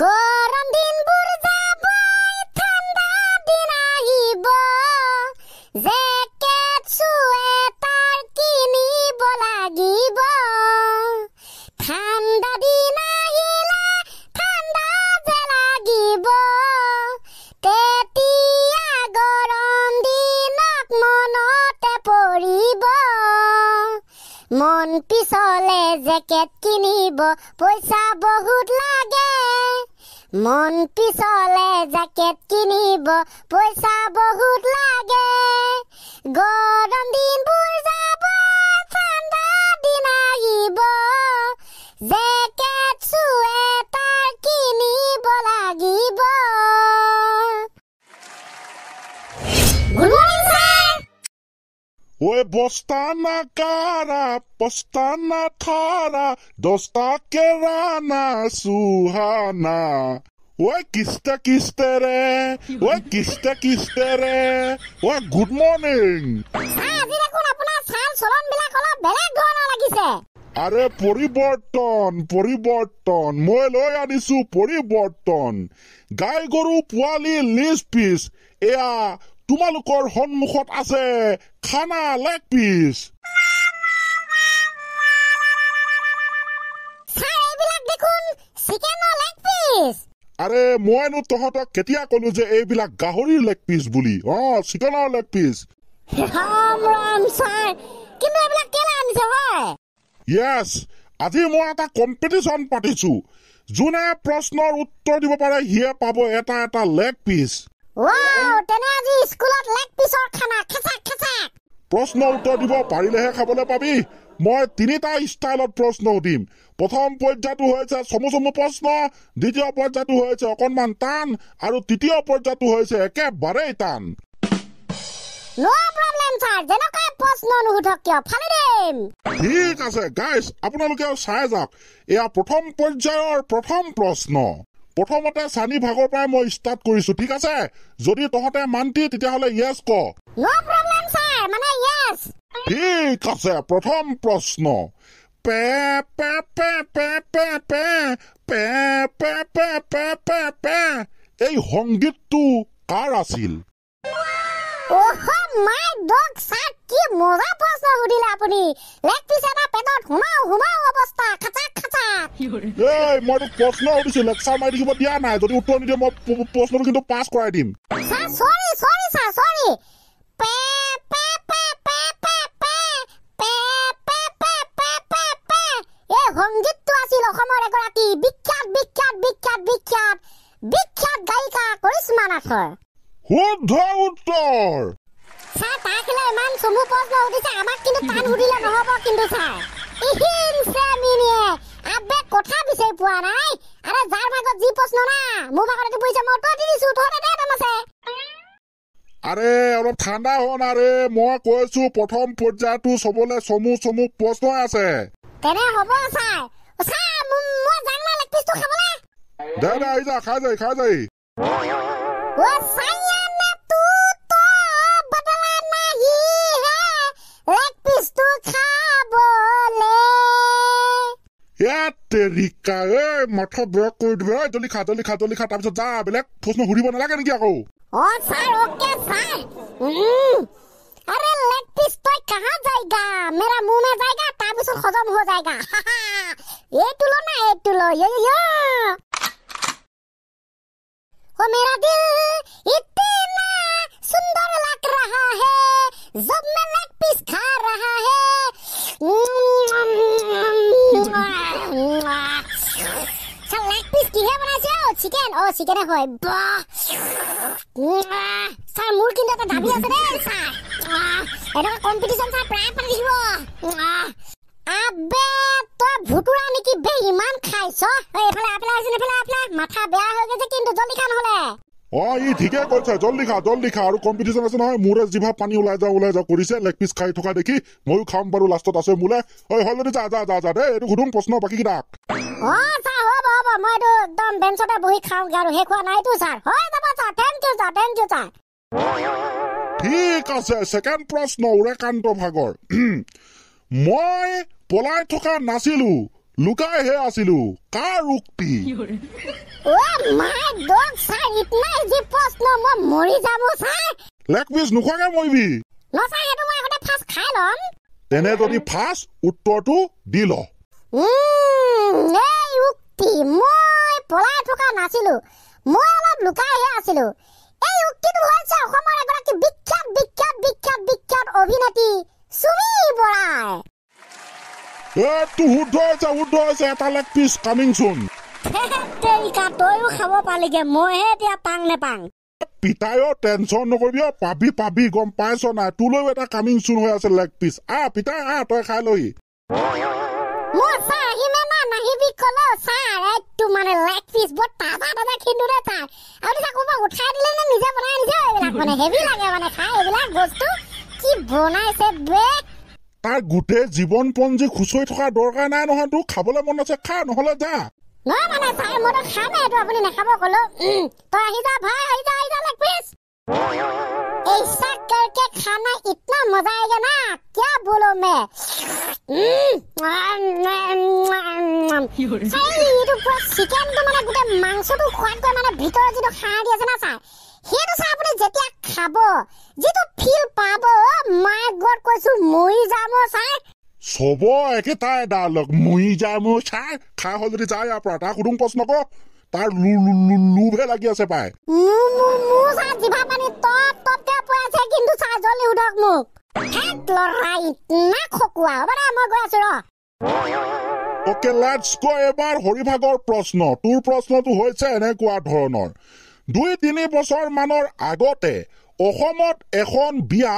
গৰম দিনবোৰ যাব ঠাণ্ডা দিন আহিব জেকেট চুৱেটাৰ কিনিব লাগিব ঠাণ্ডা দিন আহিলে ঠাণ্ডা যে লাগিব তেতিয়া গৰম দিনত মনতে পৰিব মন পিছলে জেকেট কিনিব পইচা বহুত লাগে মন পিছলে জেকেট কিনিব পইচা বহুত লাগে গৰম দিনবোৰ যাব ঠাণ্ডা দিন আহিব জেকেট চুৱেটাৰ কিনিব লাগিব গুড মৰ্নিং স্যাৰ ওই বস্তানা কারা পস্তানা থারা দস্তা কেরানা সুহানা ওই কিস্তে রে ওই কিস্তে রে ওই গুড মর্নিং স্যার আজি দেখোন আপোনাৰ চাল চলন বিলাক অলপ বেলেগ ধৰণৰ লাগিছে আৰে পৰিবৰ্তন মই লৈ আনিছো পৰিবৰ্তন গাই গৰু পোৱালি লিজ পিস এয়া তোমালোকৰ সন্মুখত আছে খানা লেগ পিস স্যাৰ এইবিলাক দেখোন চিকেনৰ লেগ পিস আৰে মইনো তহঁতক কেতিয়া কলো যে এইবিলাক গাহৰিৰ লেগ পিস বুলি চিকেনৰ লেগ পিস ৰাম স্যাৰ কিন্তু এইবিলাক কেলে আনিছে হয় ইয়েস আজি মই এটা কম্পিটিশন পাতিছো যোনে প্ৰশ্নৰ উত্তৰ দিব পাৰে হিয়ে পাব এটা লেগ পিস ওয়াও তেনে আজি স্কুলত লেগ পিসৰ খানা খাচাক খাচাক প্ৰশ্নৰ উত্তৰ দিব পাৰিলেহে খাবলৈ পাবি মই তিনিটা ষ্টাইলত প্ৰশ্ন দিম প্ৰথম পৰ্যায়টো হৈছে চমু প্ৰশ্ন দ্বিতীয় পৰ্যায়টো হৈছে অকণমান টান আৰু তৃতীয় পৰ্যায়টো হৈছে একেবাৰেই টান নো প্ৰবলেম স্যাৰ যেনেকৈ প্ৰশ্ন নুহুধক কিয় ফালি দিম ঠিক আছে গাইজ আপোনালোকেও চাই যাওক এয়া প্ৰথম পৰ্যায়ৰ প্ৰথম প্ৰশ্ন প্ৰথমতে চানি ভাগৰ পৰাই মই ষ্টাৰ্ট কৰিছো ঠিক আছে যদি তহঁতে মান্তি তেতিয়াহ'লে ইয়েছ ক নো প্ৰবলেম স্যাৰ মানে ইয়েছ ঠিক আছে প্ৰথম প্ৰশ্ন pay pay pay pay pay pay pay pay pay pay pay pay এই সংগীতটো কাৰ আছিল ওহ মাই ডগ স্যাৰ কি মজা প্ৰশ্ন সুধিলে আপুনি লেগ পিস এটা পেটত হুমাও অৱস্থা খাচাক খাচাক এই মই তোক প্ৰশ্ন সুধিছো লেকচাৰ মাৰি থাকিব দিয়া নাই যদি উত্তৰ নিদিয়ে মই প্ৰশ্নটো কিন্তু পাছ কৰাই দিম sir sorry sir sorry pay pay pay pay pay pay pay pay pay pay pay pay এই সংগীতটো আছিল অসমৰ এগৰাকী বিখ্যাত গায়িকা কৰিশ্মা নাথৰ শুদ্ধ উত্তৰ স্যাৰ তাকলে ইমান চমু প্ৰশ্ন সুধিছে আমাক কিন্তু টান সুধিলে নহব কিন্তু স্যাৰ ইহিনছে মিনিয়ে আবে কথা বিচাৰি পোৱা নাই আৰে যাৰ ভাগত যি প্ৰশ্ন না মোৰ ভাগত পইচা মই উত্তৰ দি দিছো তহঁতে দে তমছে আৰে অলপ ঠাণ্ডা হ না ৰে মই কৈছো প্ৰথম পৰ্যায়টো চবলে চমু প্ৰশ্ন আছে তেনে হ'ব স্যাৰ মই জান না লেগ পিসটো খাবলে দে আহি যা খাই যাই ओ सैया तू तो बदला नहीं है लेग पीस तू खाबोले তেৰিকা মাথা বেয়া কৰি দিবে জলদি খা তাৰপিছত যা বেলেগ প্ৰশ্ন সুধিব নালাগে নেকি আকৌ ओ सर ओके सर अरे लेग पीस तो कहाँ जाएगा मेरा मुंह में जाएगा তাৰপিছত हजम हो जाएगा ये तुलो ये ओ मेरा दिल इतना सुंदर लग रहा है जब मैं लेग पीस खा रहा है सर लेग पीस किहे बनाइছে চিকেন চিকেনে হয় বাহ স্যার মোৰ কিন্তু এটা দাবী আছে দেই স্যাৰ এটা কম্পিটিশন স্যাৰ প্ৰায় পাতিব আবে তই ভুতুৰা নেকি বে ইমান খাইছ এইফালে আপলা মাথা বেয়া হৈ গৈছে কিন্তু জলদি খা নহলে ই ঠিকে কৈছে জলদি খা আৰু কম্পিটিশন আছে নহয় মোৰে জিভা পানী ওলাই যাও কৰিছে লেগ পিস খাই থকা দেখি ময়ো খাম বাৰু লাষ্টত আছে মোলে হলদি যা দে এইটো সুধুম প্ৰশ্ন বাকী কিটাক স্যাৰ হ'ব মই তো একদম বেঞ্চতে বহি খাওঁ আৰু হে খোৱা নাইতো স্যাৰ হয় যাব স্যাৰ থ্যাংক ইউ স্যাৰ ঠিক আছে সেকেন্ড প্ৰশ্ন উৰেকান্ত ভাগৰ মই পলাই থকা নাছিলো লুকাইহে আছিলো কাৰ উক্তি ও my dog sir Itna easy প্ৰশ্ন মই মৰি যাম স্যাৰ লেগ পিস নোখোৱাকে মৰিবি ন স্যাৰ হেতু মই আগতে ফাৰ্স্ট খাই লম তেনে যদি ফাৰ্ষ্ট উত্তৰটো দি ল এই উক্তি মই পলাই থকা নাছিলো মই অলপ লুকাইহে আছিলো এই উক্তিটো হৈছে অসমৰ এগৰাকী বিখ্যাত অভিনেত্ৰী সুমি বৰাই এইটো শুদ্ধ হৈছে এটা লেগ পিস কামিং চুন তেৰিকা তয়ো খাব পালিগে মইহে এতিয়া পাং নেপাং পিতায়ো টেনচন নকৰিবি পাবি গম পাইছ নাই তোলৈও এটা কামিং চুন হৈ আছে লেগ পিস পিতাই তই খাই লহি মই চাৰ আহিমে না নাহিবি কলো চাৰ এইটো মানে লেগ পিস বৰ তাজা খিন্দুৰে চাৰ আপুনি চাৰ কোনোবা উঠাই দিলে নে নিজে বনাই নিজে এইবিলাক মানে হেভি লাগে মানে খাই এইবিলাক বস্তু কি বনাইছে বে তাৰ গোটেই জীৱনপঞ্জী খুচৰি থকা দৰকাৰ নাই নহয় তোৰ খাবলৈ মন আছে খা নহলে যা নহয় মানে চাৰ মইতো খামে এইটো আপুনি নাখাব কলো তই আহি যা ভাই আহি যা লেগ পিস ऐसा करके खाना इतना मजा आएगा ना क्या बोलो मैं चिकेन तो माने गुटे मांस तो खुआत को माने भीतर जितो खाना দি আছে না স্যার হেতু স্যার আপনি যেতিয়া খাব জিতো ফিল পাব মাই গড কইছো মই যাম স্যার সব একেটাই ডায়লগ মই যাম স্যার খা হল যদি যায় আপৰা তা কুদুং প্ৰশ্ন ক তাৰ লুভে লাগি আছে পায় স্যার জিভা পানি টপকে পয় আছে কিন্তু স্যার জলদি উঠক মুখ হেট লৰাই না খকুয়া বড়া মই গৈ আছো ৰ ওকে লেটস গো এবাৰ হৰিভাগৰ প্ৰশ্ন তোৰ প্ৰশ্নটো হৈছে এনেকুৱা ধৰণৰ 2-3 বছৰ মানৰ আগতে অসমত এখন বিয়া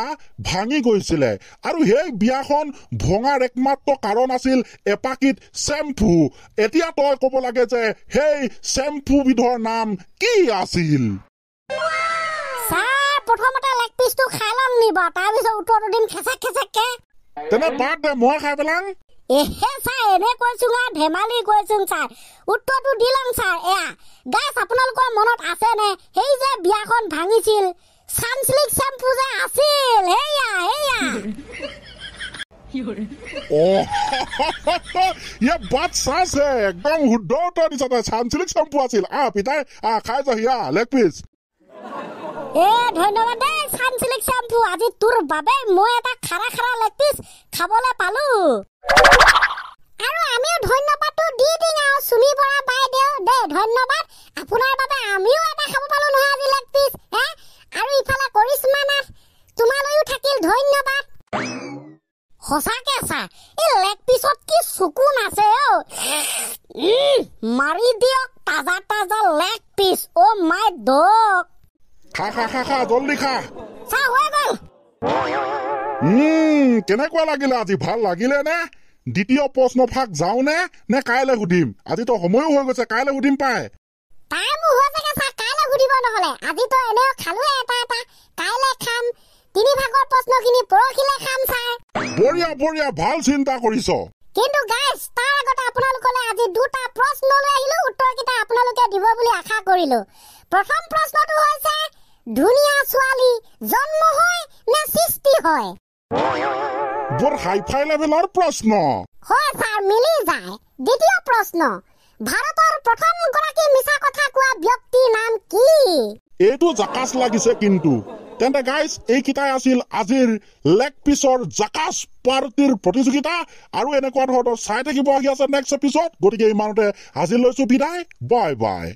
ভাঙি গৈছিলে আৰু সেই বিয়াখন ভঙাৰ একমাত্ৰ কাৰণ আছিল এপাকিট শ্যাম্পু এতিয়া তই ক'ব লাগে যে সেই শ্যাম্পু বিধৰ নাম কি আছিল স্যাৰ প্ৰথমতে লেগ পিসটো খাই লম নিবা তাৰ পিছত উত্তৰটো দিম খেছাকে তেনে বাদ দে মই খাই পেলাং এহে স্যাৰ এনে কৈছো না ধেমালি কৈছো স্যাৰ উত্তৰটো দিলাম স্যাৰ এয়া গাইস আপোনালোকৰ মনত আছে নে সেই যে বিয়াখন ভাঙিছিল সানসিল্ক শ্যাম্পু যে আছিল হেয়া ये बात सास है एकदम हुड्डो तो नहीं सकता सानसिल्क शैम्पू আছিল পিতাই খাই যা লেগ পিস ধন্যবাদ দে সানসিল্ক শ্যাম্পু আজি তোৰ বাবে মই এটা খাৰা লেগ পিস খাবলৈ পালো আৰু আমিও ধন্যবাদটো দি দিং আৰু সুমি বৰা বাইদেউ দে ধন্যবাদ আপোনাৰ বাবে আমিও এটা খাব পালো নহয় আজি লেগ পিস আৰু ইফালে কৰিশ্মা নাথ তোমালৈও থাকিল ধন্যবাদ সঁচাকে স্যাৰ এই লেগ পিছত কি সুকুন আছে মাৰি দিয়ক তাজা leg piece oh my dog খা জলদি খা স্যার হৈ গল কেনেকুৱা লাগিলে আজি ভাল লাগিলে নে দ্বিতীয় প্ৰশ্ন ভাগ যাও নে কাইলৈ সুধিম আজি তো সময়ো হৈ গৈছে কাইলৈ সুধিম পায় টাইম হৈ থাকে স্যার কাইলৈ সুধিব নহলে আজি তো এনেও খালো এটা কাইলৈ খাম 3 ভাগৰ প্ৰশ্নখিনি পৰখিলে খাম স্যাৰ বঢ়িয়া ভাল চিন্তা কৰিছ কিন্তু গাইস তাৰ আগতে আপোনালোকলে আজি দুটা প্ৰশ্ন লৈ আহিলো উত্তৰকেইটা আপোনালোকে দিব বুলি আশা কৰিলো প্ৰথম প্ৰশ্নটো হৈছে ধুনীয়া ছোৱালী জন্ম হয় নে সৃষ্টি হয় বৰ হাইফাই লেভেলৰ প্ৰশ্ন হয় স্যাৰ মিলি যায় দ্বিতীয় প্ৰশ্ন ভাৰতৰ প্ৰথম গৰাকী মিছা কথা কোৱা ব্যক্তিৰ নাম কি এইটো জাকাস লাগিছে কিন্তু তেন্তে গাইস এইকেইটাই আছিল আজিৰ লেগ পিছৰ জাকাস পাৰ্টিৰ প্ৰতিযোগিতা আৰু এনেকুৱা ধৰণৰ চাই থাকিব আহি আছে নেক্সট এপিছড গতিকে ইমানতে আজি লৈছো বিদায় বাই